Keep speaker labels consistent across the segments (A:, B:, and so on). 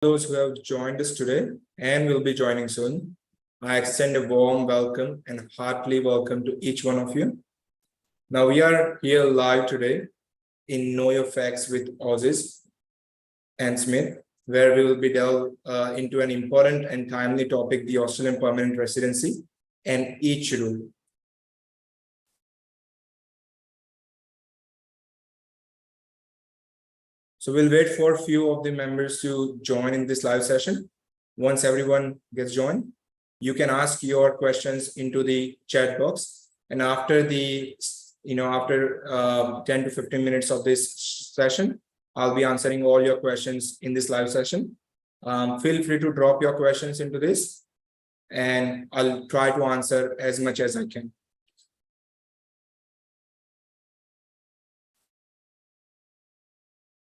A: Those who have joined us today and will be joining soon, I extend a warm welcome and heartily welcome to each one of you. Now we are here live today in Know Your Facts with Aussizz and Smith, where we will be delved into an important and timely topic, the Australian permanent residency and each rule. So we'll wait for a few of the members to join in this live session. Once everyone gets joined, you can ask your questions into the chat box. And after the, after 10 to 15 minutes of this session, I'll be answering all your questions in this live session. Feel free to drop your questions into this, and I'll try to answer as much as I can.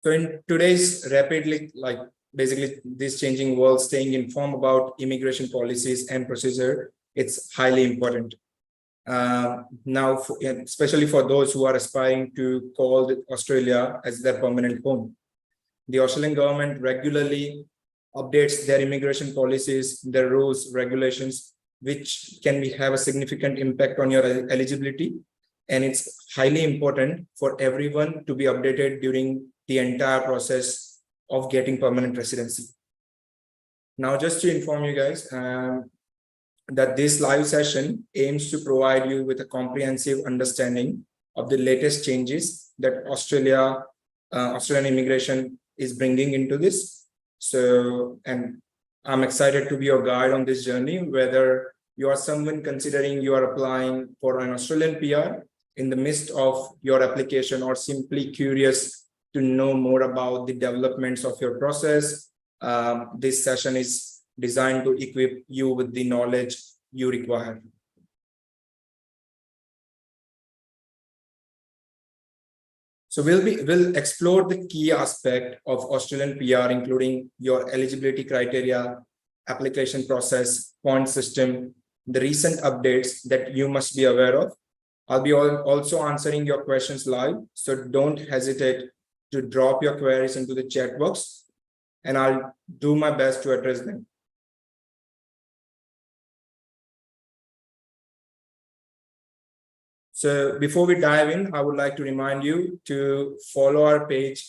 A: So in today's rapidly, basically this changing world, staying informed about immigration policies and procedure, it's highly important. Now, especially for those who are aspiring to call Australia as their permanent home. The Australian government regularly updates their immigration policies, their rules, regulations, which can have a significant impact on your eligibility. And it's highly important for everyone to be updated during the entire process of getting permanent residency. Now, just to inform you guys that this live session aims to provide you with a comprehensive understanding of the latest changes that Australian immigration is bringing into this. So, and I'm excited to be your guide on this journey, whether you are someone considering you are applying for an Australian PR in the midst of your application, or simply curious to know more about the developments of your process. This session is designed to equip you with the knowledge you require. So we'll explore the key aspect of Australian PR, including your eligibility criteria, application process, point system, the recent updates that you must be aware of. I'll be also answering your questions live, so don't hesitate to drop your queries into the chat box, and I'll do my best to address them. So before we dive in, I would like to remind you to follow our page,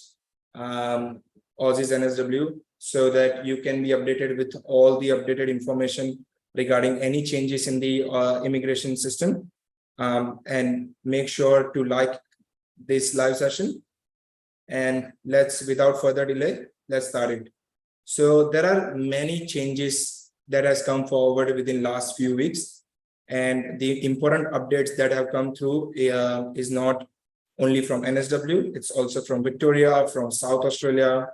A: Aussizz NSW, so that you can be updated with all the updated information regarding any changes in the immigration system. And make sure to like this live session. And without further delay, let's start it. So there are many changes that has come forward within last few weeks. And the important updates that have come through is not only from NSW, it's also from Victoria, from South Australia.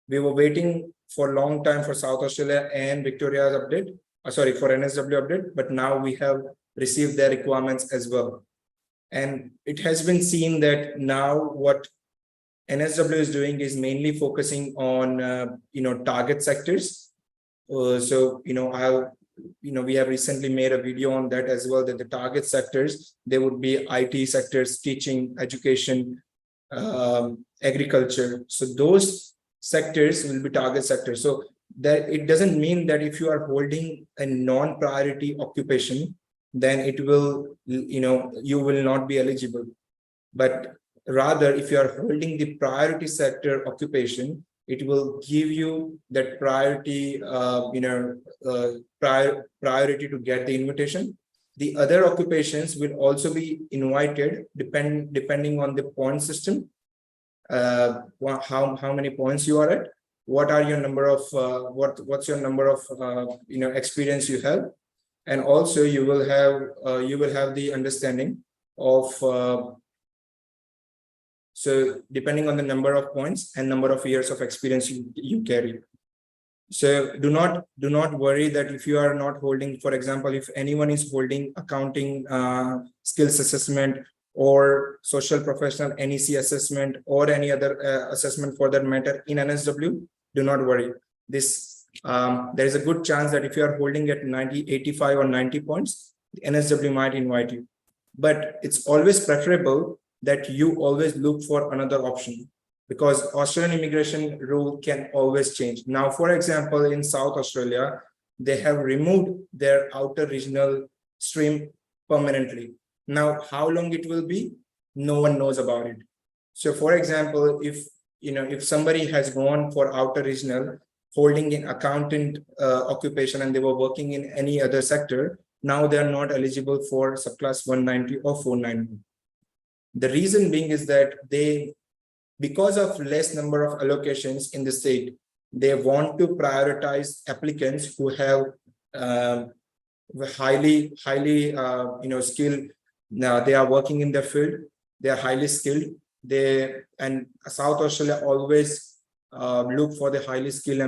A: We were waiting for a long time for South Australia and Victoria's update, for NSW update, but now we have received their requirements as well. And it has been seen that now what NSW is doing is mainly focusing on target sectors. We have recently made a video on that as well, that the target sectors, they would be IT sectors, teaching, education, agriculture. So those sectors will be target sectors. So that it doesn't mean that if you are holding a non-priority occupation, then it will, you will not be eligible. But rather, if you are holding the priority sector occupation, it will give you that priority, priority to get the invitation. The other occupations will also be invited depending on the point system, how many points you are at, what are your number of, what's your number of, experience you have. And also you will have the understanding of, so depending on the number of points and number of years of experience you carry. So do not worry that if you are not holding, for example, if anyone is holding accounting skills assessment or social professional NEC assessment or any other assessment for that matter in NSW, do not worry. There is a good chance that if you are holding at 90, 85 or 90 points, the NSW might invite you. But it's always preferable that you always look for another option, because Australian immigration rule can always change. Now, for example, in South Australia, they have removed their outer regional stream permanently. Now, how long it will be, no one knows about it. So, for example, if somebody has gone for outer regional, holding an accountant occupation, and they were working in any other sector, now they are not eligible for subclass 190 or 490. The reason being is that because of less number of allocations in the state, they want to prioritize applicants who have highly skilled. Now they are working in their field, they are highly skilled. And South Australia always look for the highly skilled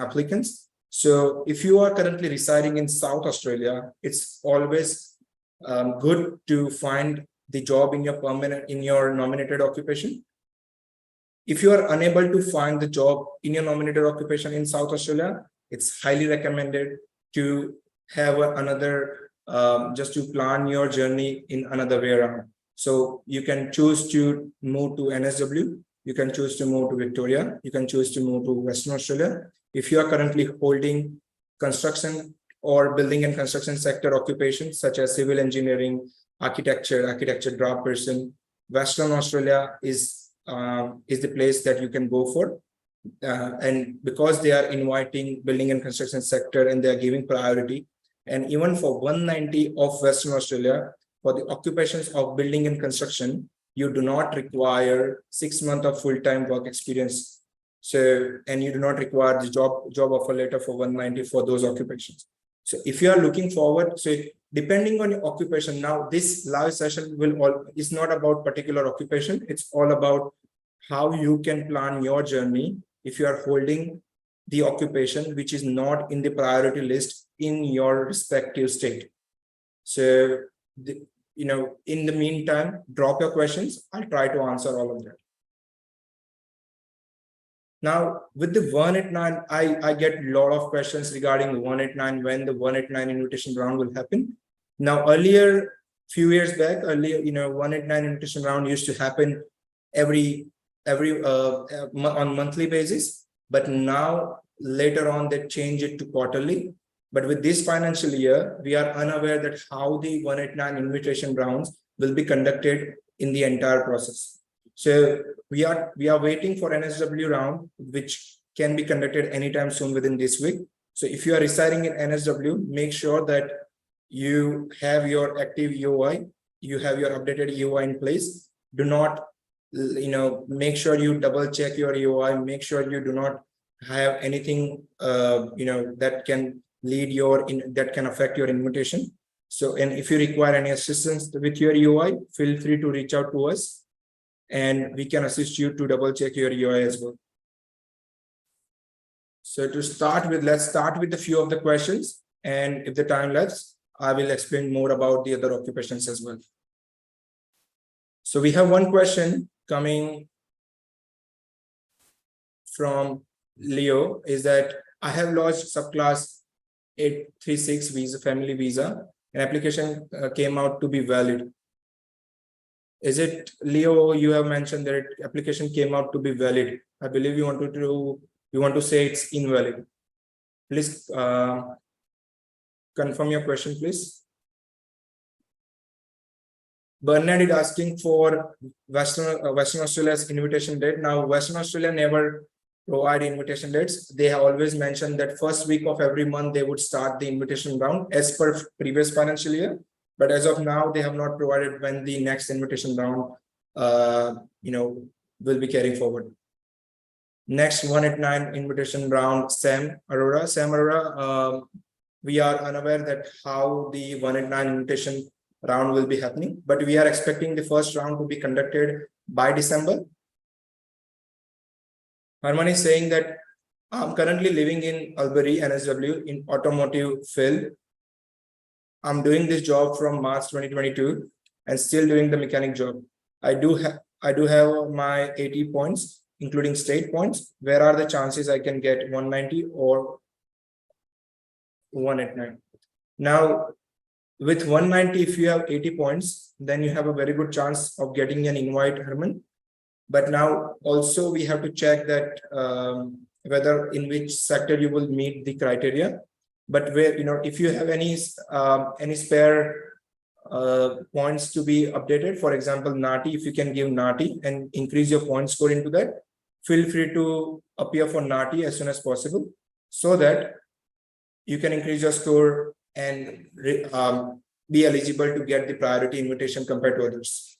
A: applicants. So if you are currently residing in South Australia, it's always good to find the job in your nominated occupation. If you are unable to find the job in your nominated occupation in South Australia, it's highly recommended to have another, just to plan your journey in another way around. So you can choose to move to NSW, you can choose to move to Victoria, you can choose to move to Western Australia. If you are currently holding construction or building and construction sector occupations such as civil engineering, architecture draft person, Western Australia is the place that you can go for. And because they are inviting building and construction sector and they are giving priority, and even for 190 of Western Australia, for the occupations of building and construction, you do not require 6 months of full-time work experience. So, and you do not require the job offer letter for 190 for those occupations. So if you are looking forward, so depending on your occupation, now this live session is not about particular occupation. It's all about how you can plan your journey if you are holding the occupation which is not in the priority list in your respective state. So, in the meantime, drop your questions. I'll try to answer all of that. Now, with the 189, I get a lot of questions regarding the 189, when the 189 invitation round will happen. Now, earlier, few years back, 189 invitation round used to happen on monthly basis, but now later on they change it to quarterly. But with this financial year, we are unaware that how the 189 invitation rounds will be conducted in the entire process. So we are waiting for NSW round, which can be conducted anytime soon within this week. So if you are residing in NSW, make sure that you have your active EOI, you have your updated EOI in place. Do not, make sure you double check your EOI, make sure you do not have anything, that can that can affect your invitation. So, and if you require any assistance with your EOI, feel free to reach out to us and we can assist you to double check your EOI as well. So let's start with a few of the questions, and if the time lets, I will explain more about the other occupations as well. So we have one question coming from Leo, is that I have lodged subclass 836 visa, family visa, an application came out to be valid. Is it, Leo, you have mentioned that application came out to be valid. I believe you want to say it's invalid. Please confirm your question, please. Bernard is asking for Western Australia's invitation date. Now, Western Australia never provide invitation dates. They have always mentioned that first week of every month they would start the invitation round as per previous financial year. But as of now, they have not provided when the next invitation round, will be carrying forward. Next 189 invitation round, Sam Arora. We are unaware that how the 189 invitation round will be happening, but we are expecting the first round to be conducted by December. Harman is saying that I'm currently living in Albury, NSW, in automotive field. I'm doing this job from March 2022 and still doing the mechanic job. I do have my 80 points, including state points. Where are the chances I can get 190 or 189? Now, with 190, if you have 80 points, then you have a very good chance of getting an invite, Herman. But now also we have to check that whether in which sector you will meet the criteria. But where, if you have any spare points to be updated, for example, NATI, if you can give NATI and increase your point score into that, feel free to appear for NATI as soon as possible, so that you can increase your score and be eligible to get the priority invitation compared to others.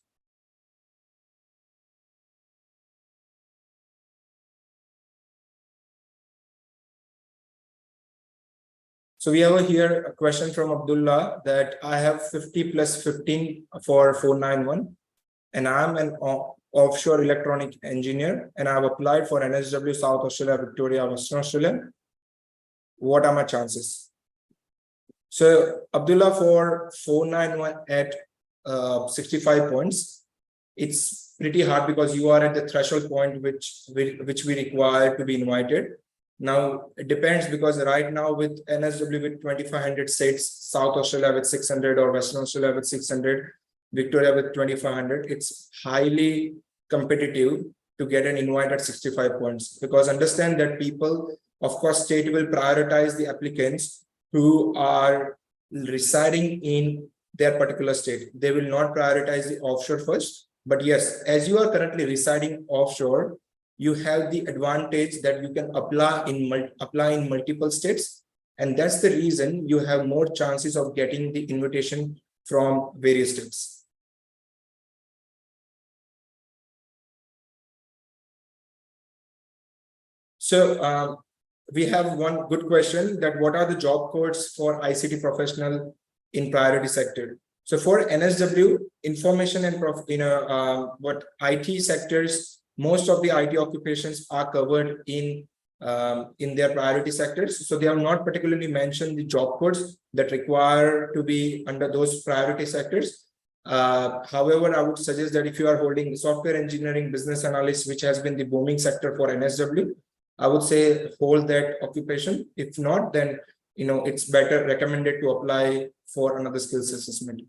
A: So we have here a question from Abdullah that I have 50 plus 15 for 491, and I'm an offshore electronic engineer, and I've applied for NSW South Australia, Victoria, Western Australia. What are my chances? So Abdullah, for 491 at 65 points, it's pretty hard because you are at the threshold point which we require to be invited. Now it depends, because right now with NSW with 2500 seats, South Australia with 600 or Western Australia with 600, Victoria with 2500, it's highly competitive to get an invite at 65 points, because understand that people, of course, state will prioritize the applicants who are residing in their particular state. They will not prioritize the offshore first. But yes, as you are currently residing offshore, you have the advantage that you can apply in multiple states, and that's the reason you have more chances of getting the invitation from various states. So we have one good question, that what are the job codes for ICT professional in priority sector? So for NSW, information and what IT sectors, most of the IT occupations are covered in their priority sectors. So they have not particularly mentioned the job codes that require to be under those priority sectors. However, I would suggest that if you are holding software engineering, business analyst, which has been the booming sector for NSW, I would say hold that occupation. If not, then it's better recommended to apply for another skills assessment.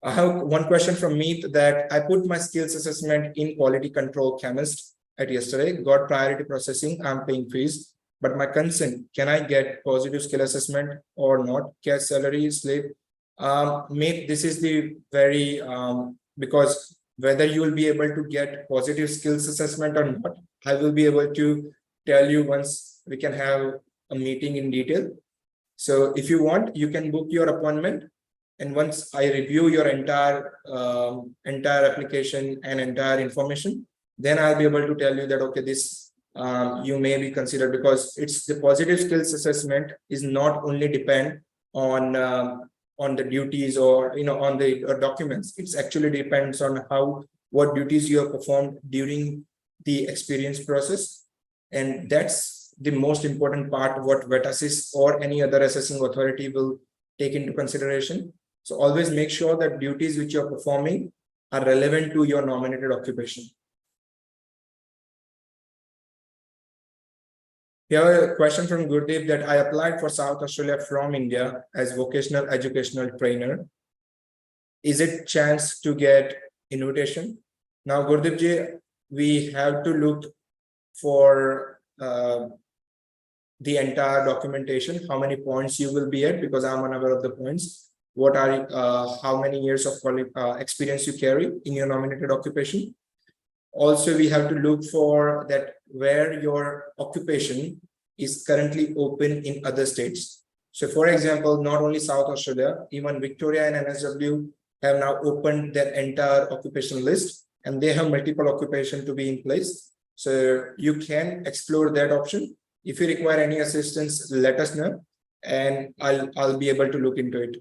A: I have one question from Meet, that I put my skills assessment in quality control chemist at yesterday, got priority processing, I'm paying fees, but my concern, can I get positive skill assessment or not? Cash salary slip. Meet, this is the very, because whether you will be able to get positive skills assessment or not, I will be able to tell you once we can have a meeting in detail. So if you want, you can book your appointment. And once I review your entire application and entire information, then I'll be able to tell you that, okay, this you may be considered, because it's the positive skills assessment is not only depend on the duties or on the documents. It's actually depends on what duties you have performed during the experience process, and that's the most important part what VET-Assist or any other assessing authority will take into consideration. So always make sure that duties which you're performing are relevant to your nominated occupation. We have a question from Gurdeep that I applied for South Australia from India as vocational educational trainer. Is it chance to get invitation? Now, Gurdeep ji, we have to look for the entire documentation, how many points you will be at, because I'm unaware of the points. What are how many years of experience you carry in your nominated occupation. Also, we have to look for that where your occupation is currently open in other states. So for example, not only South Australia, even Victoria and NSW have now opened their entire occupation list, and they have multiple occupation to be in place. So you can explore that option. If you require any assistance, let us know, and I'll be able to look into it.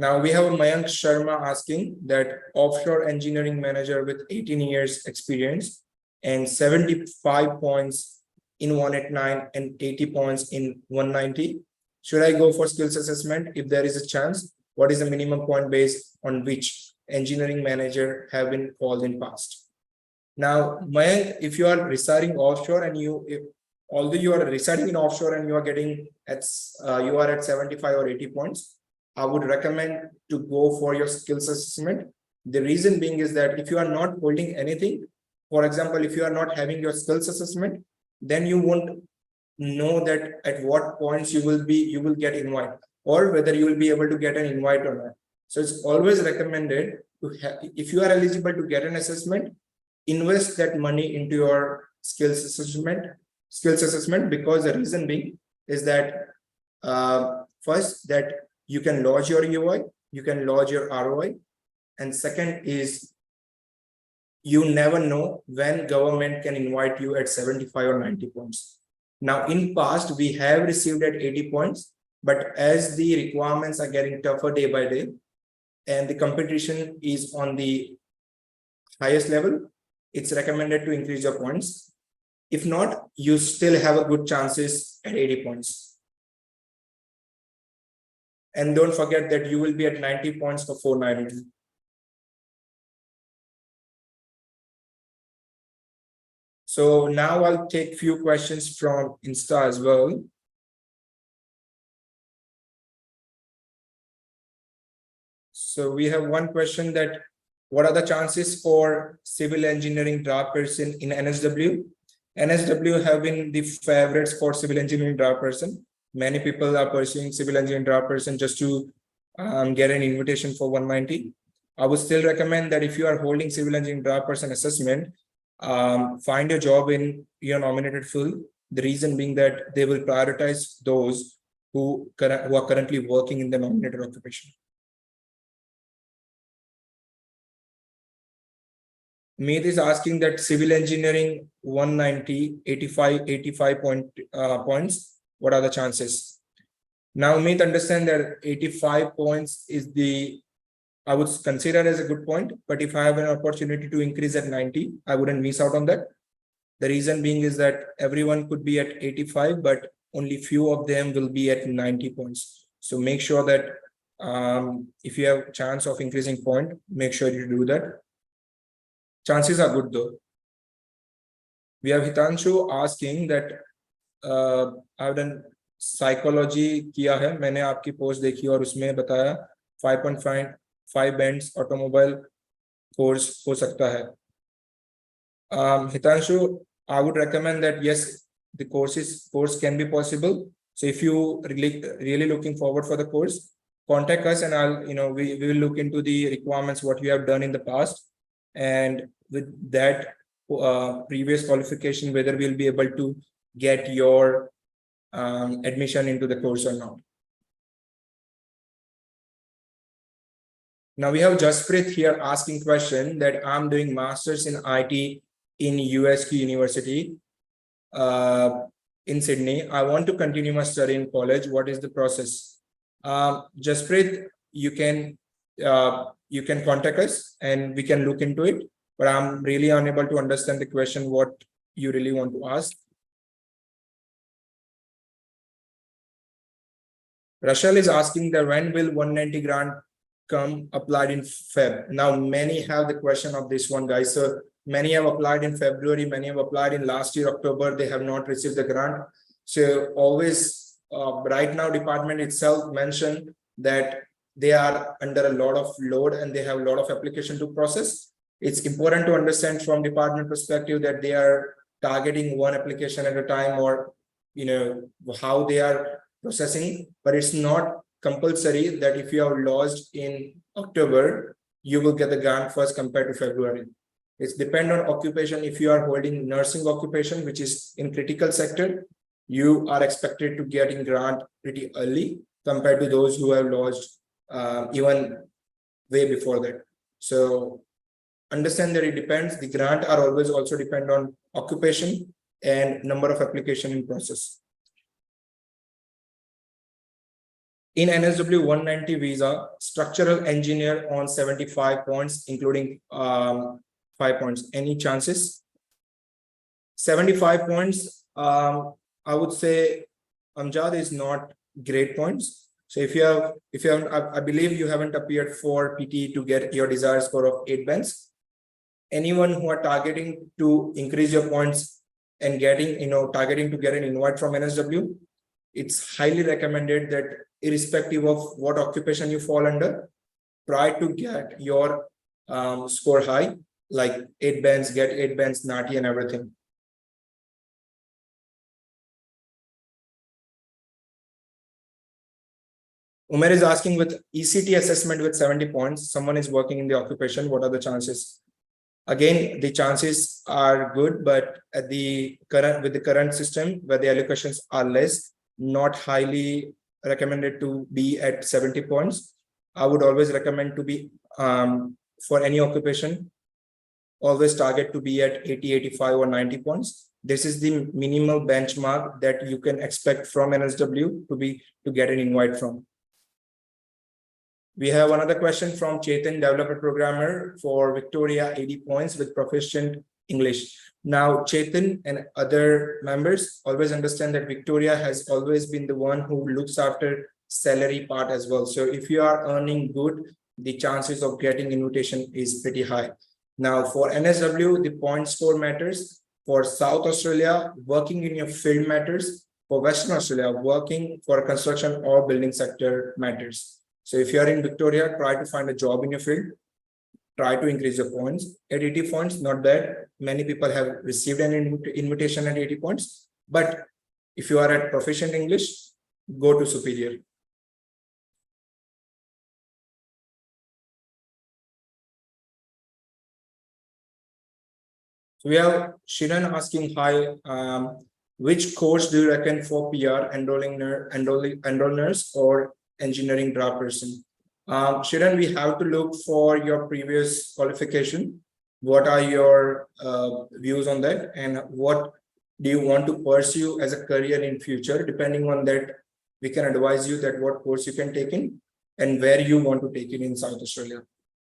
A: Now we have Mayank Sharma asking that offshore engineering manager with 18 years experience and 75 points in 189 and 80 points in 190. Should I go for skills assessment if there is a chance? What is the minimum point base on which engineering manager have been called in past? Now, Mayank, if you are residing offshore and although you are residing in offshore and you are getting you are at 75 or 80 points, I would recommend to go for your skills assessment, The reason being is that if you are not holding anything, for example, if you are not having your skills assessment, then you won't know that at what points you will get invite, or whether you will be able to get an invite or not. So it's always recommended to have, if you are eligible to get an assessment, invest that money into your skills assessment, because the reason being is that first, that you can lodge your UI, you can lodge your ROI, and second is you never know when government can invite you at 75 or 90 points. Now, in past, we have received at 80 points, but as the requirements are getting tougher day by day, and the competition is on the highest level, it's recommended to increase your points. If not, you still have a good chances at 80 points. And don't forget that you will be at 90 points for 490. So now I'll take few questions from Insta as well. So we have one question that, what are the chances for civil engineering draft person in NSW? NSW have been the favorites for civil engineering draft person. Many people are pursuing civil engineering draft person just to get an invitation for 190. I would still recommend that if you are holding civil engineering draft person assessment, find a job in your nominated field. The reason being that they will prioritize those who are currently working in the nominated occupation. Meet is asking that civil engineering 190, 85 points. What are the chances? Now, Meet, understand that 85 points is the, I would consider as a good point, but if I have an opportunity to increase at 90, I wouldn't miss out on that. The reason being is that everyone could be at 85, but only few of them will be at 90 points. So make sure that if you have a chance of increasing point, make sure you do that. Chances are good though. We have Hitanshu asking that I've done psychology किया है, मैंने आपकी post देखी और उसमें बताया 5.5 bands automobile course हो सकता है. Hitanshu, I would recommend that yes, the course can be possible. So if you really looking forward for the course, contact us and I'll we will look into the requirements what you have done in the past, and with that previous qualification, whether we'll be able to get your admission into the course or not. Now we have Jasprit here asking question that I'm doing masters in IT in USQ University in Sydney. I want to continue my study in college. What is the process? Jasprit, you can contact us and we can look into it, but I'm really unable to understand the question, what you really want to ask. Rachel is asking that when will 190 grant come applied in Feb? Now, many have the question of this one, guys. So many have applied in February, many have applied in last year, October, they have not received the grant. So always, right now, department itself mentioned that they are under a lot of load and they have a lot of application to process. It's important to understand from department perspective that they are targeting one application at a time, or how they are processing, but it's not compulsory that if you are lodged in October, you will get the grant first compared to February. It's depend on occupation. If you are holding nursing occupation, which is in critical sector, you are expected to get in grant pretty early compared to those who have lodged even way before that. So understand that it depends. The grant are always also depend on occupation and number of application in process. In NSW 190 visa, structural engineer on 75 points, including 5 points. Any chances? 75 points, I would say Amjad is not great points. So if you have, I believe you haven't appeared for PT to get your desired score of 8 bands. Anyone who are targeting to increase your points and targeting to get an invite from NSW, it's highly recommended that irrespective of what occupation you fall under, try to get your score high, like 8 bands, get 8 bands, NATI and everything. Umer is asking, with ECT assessment with 70 points, someone is working in the occupation, what are the chances? Again, the chances are good, but at the current, with the current system where the allocations are less, not highly recommended to be at 70 points. I would always recommend to be for any occupation, always target to be at 80, 85 or 90 points. This is the minimal benchmark that you can expect from NSW to get an invite from. We have another question from Chetan, developer programmer for Victoria, 80 points with proficient English. Now, Chetan and other members always understand that Victoria has always been the one who looks after salary part as well. So if you are earning good, the chances of getting invitation is pretty high. Now, for NSW, the point score matters. For South Australia, working in your field matters. For Western Australia, working for a construction or building sector matters. So if you are in Victoria, try to find a job in your field. Try to increase your points. At 80 points, not bad. Many people have received an invitation at 80 points. But if you are at proficient English, go to superior. So we have Shiran asking, hi, which course do you reckon for PR, enrolling nurse or engineering draft person? Shiran, we have to look for your previous qualification. What are your views on that, and what do you want to pursue as a career in future? Depending on that, we can advise you that what course you can take in and where you want to take it in South Australia.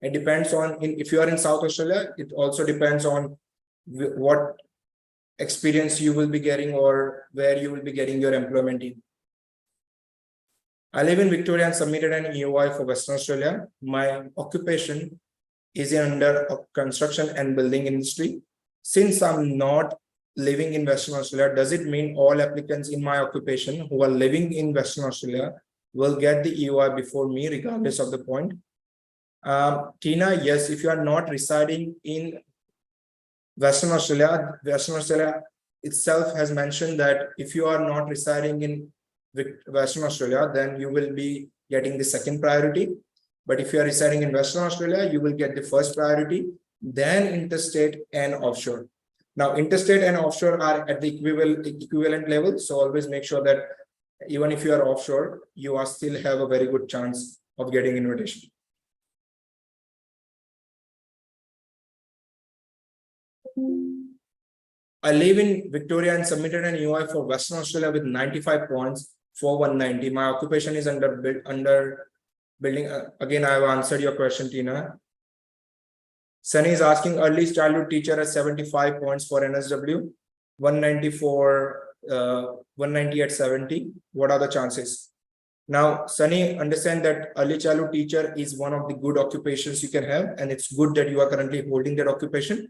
A: It depends on, if you are in South Australia, it also depends on what experience you will be getting or where you will be getting your employment in. I live in Victoria and submitted an EOI for Western Australia. My occupation is under construction and building industry. Since I'm not living in Western Australia, does it mean all applicants in my occupation who are living in Western Australia will get the EOI before me, regardless of the point? Tina, yes, if you are not residing in Western Australia itself has mentioned that if you are not residing in Western Australia, then you will be getting the second priority. But if you are residing in Western Australia, you will get the first priority, then interstate and offshore. Now, interstate and offshore are at the equivalent level. So always make sure that even if you are offshore, you are still have a very good chance of getting invitation. I live in Victoria and submitted an EOI for Western Australia with 95 points for 190. My occupation is under building. Again, I have answered your question, Tina. Sunny is asking, early childhood teacher has 75 points for NSW, 190 for 190 at 70. What are the chances? Now, Sunny, understand that early childhood teacher is one of the good occupations you can have, and it's good that you are currently holding that occupation.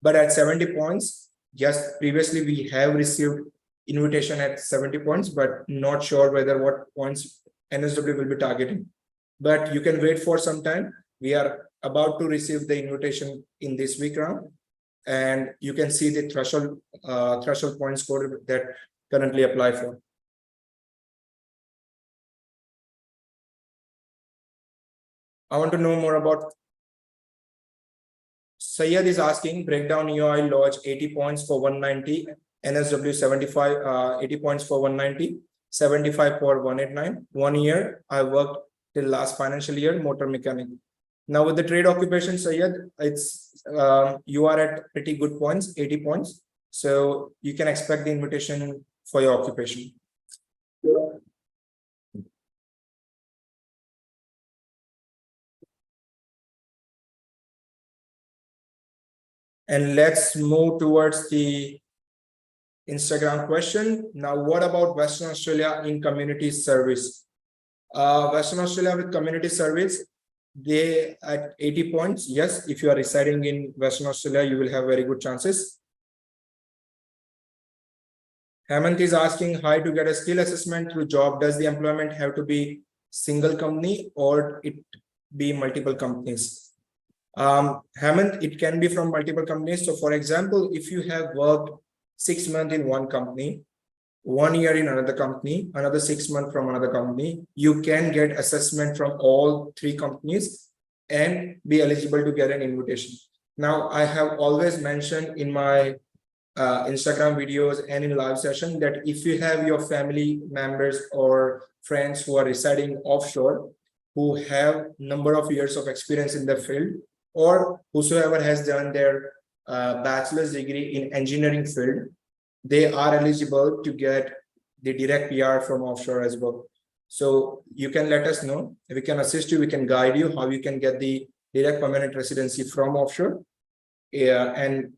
A: But at 70 points, yes, previously we have received invitation at 70 points, but not sure whether what points NSW will be targeting. But you can wait for some time. We are about to receive the invitation in this week round, and you can see the threshold point score that currently apply for. I want to know more about. Sayed is asking, breakdown EOI lodge 80 points for 190, NSW 75, 80 points for 190, 75 for 189. 1 year, I worked till last financial year, motor mechanic. Now with the trade occupation, Sayed, it's you are at pretty good points, 80 points. So you can expect the invitation for your occupation. And let's move towards the Instagram question. Now, what about Western Australia in community service? Western Australia with community service, they at 80 points. Yes, if you are residing in Western Australia, you will have very good chances. Hemant is asking, how to get a skill assessment through job? Does the employment have to be single company or it be multiple companies? Hemant, it can be from multiple companies. So for example, if you have worked 6 months in one company, 1 year in another company, another 6 months from another company, you can get assessment from all 3 companies and be eligible to get an invitation. Now, I have always mentioned in my Instagram videos and in live session that if you have your family members or friends who are residing offshore, who have number of years of experience in the field, or whosoever has done their bachelor's degree in engineering field, they are eligible to get the direct PR from offshore as well. So you can let us know. We can assist you. We can guide you how you can get the direct permanent residency from offshore. Yeah, and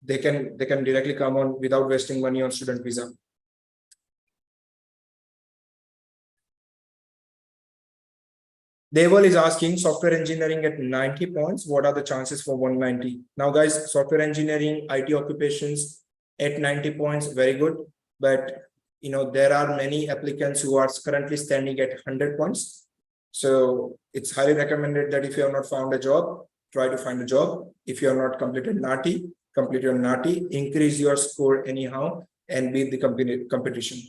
A: they can directly come on without wasting money on student visa. Deval is asking software engineering at 90 points. What are the chances for 190? Now, guys, software engineering, IT occupations at 90 points, very good. But there are many applicants who are currently standing at 100 points. So it's highly recommended that if you have not found a job, try to find a job. If you have not completed NATI, complete your NATI, increase your score anyhow, and beat the competition.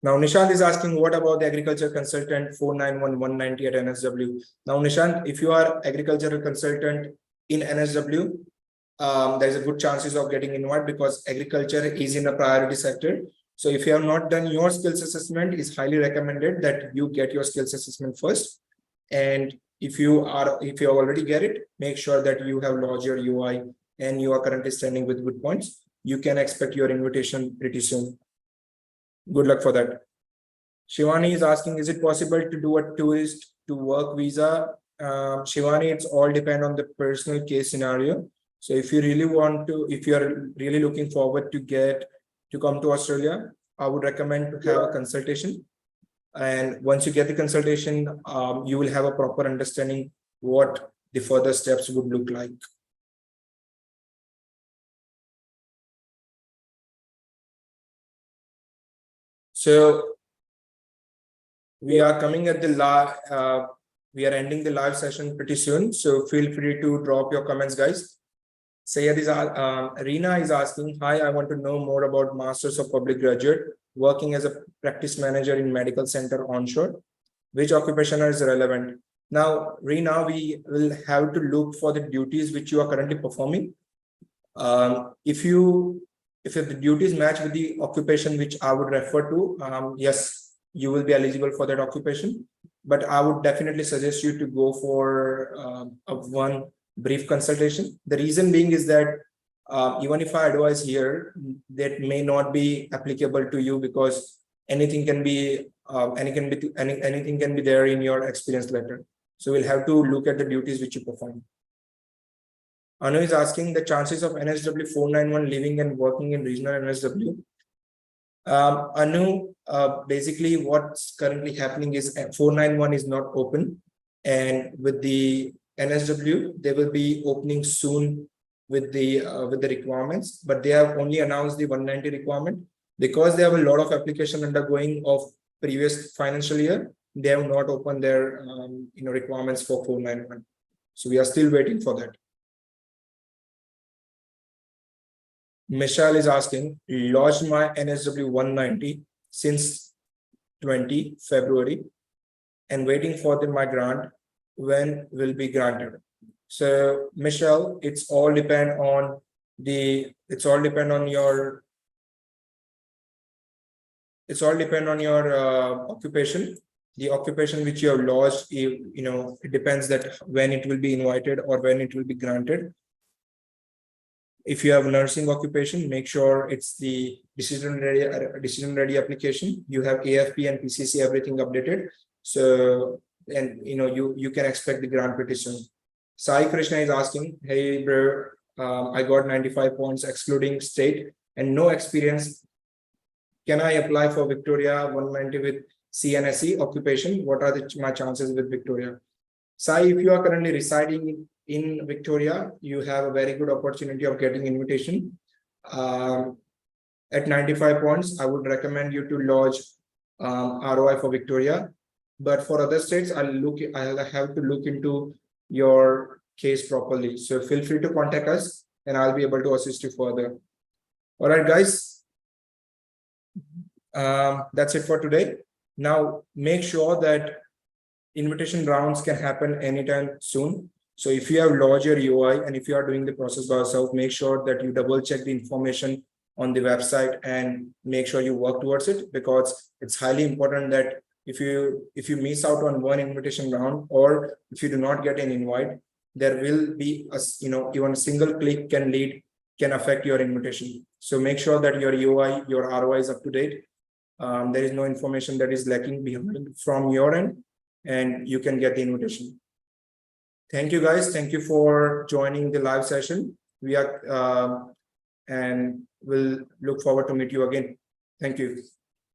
A: Now, Nishant is asking, what about the agriculture consultant 491-190 at NSW? Now, Nishant, if you are agricultural consultant in NSW, there's a good chances of getting invited because agriculture is in a priority sector. So if you have not done your skills assessment, it's highly recommended that you get your skills assessment first. And if you already get it, make sure that you have lodged your UI and you are currently standing with good points. You can expect your invitation pretty soon. Good luck for that. Shivani is asking, is it possible to do a tourist to work visa? Shivani, it's all depend on the personal case scenario. So if you really want to, if you're really looking forward to come to Australia, I would recommend to have a consultation. And once you get the consultation, you will have a proper understanding what the further steps would look like. So we are coming at the we are ending the live session pretty soon. So feel free to drop your comments, guys. Sayed is Reena is asking, hi, I want to know more about Masters of Public Graduate working as a practice manager in medical center onshore. Which occupation is relevant? Now, Reena, we will have to look for the duties which you are currently performing. If the duties match with the occupation which I would refer to, yes, you will be eligible for that occupation. But I would definitely suggest you to go for one brief consultation. The reason being is that even if I advise here, that may not be applicable to you because anything can be anything can be there in your experience letter. So we'll have to look at the duties which you perform. Anu is asking the chances of NSW 491 living and working in regional NSW. Anu, basically what's currently happening is 491 is not open, and with the NSW, they will be opening soon with the requirements, but they have only announced the 190 requirement because they have a lot of application undergoing of previous financial year. They have not opened their requirements for 491. So we are still waiting for that. Michelle is asking, lodged my NSW 190 since 20 February and waiting for my grant. When will be granted? So Michelle, it's all depend on your occupation. The occupation which you have lodged, it depends that when it will be invited or when it will be granted. If you have nursing occupation, make sure it's the decision ready application. You have AFP and PCC, everything updated. So, and you can expect the grant pretty soon. Sai Krishna is asking, hey bro, I got 95 points excluding state and no experience. Can I apply for Victoria 190 with CNSE occupation? What are my chances with Victoria? Sai, if you are currently residing in Victoria, you have a very good opportunity of getting invitation. At 95 points, I would recommend you to lodge ROI for Victoria. but for other states, I'll have to look into your case properly. So feel free to contact us and I'll be able to assist you further. All right, guys. That's it for today. Now make sure that invitation rounds can happen anytime soon. So if you have lodged your UI and if you are doing the process by yourself, make sure that you double check the information on the website and make sure you work towards it, because it's highly important that if you miss out on one invitation round, or if you do not get an invite, there will be a, even a single click can affect your invitation. So make sure that your UI, your ROI is up to date. There is no information that is lacking behind from your end, and you can get the invitation. Thank you, guys. Thank you for joining the live session. We are and we'll look forward to meet you again. Thank you.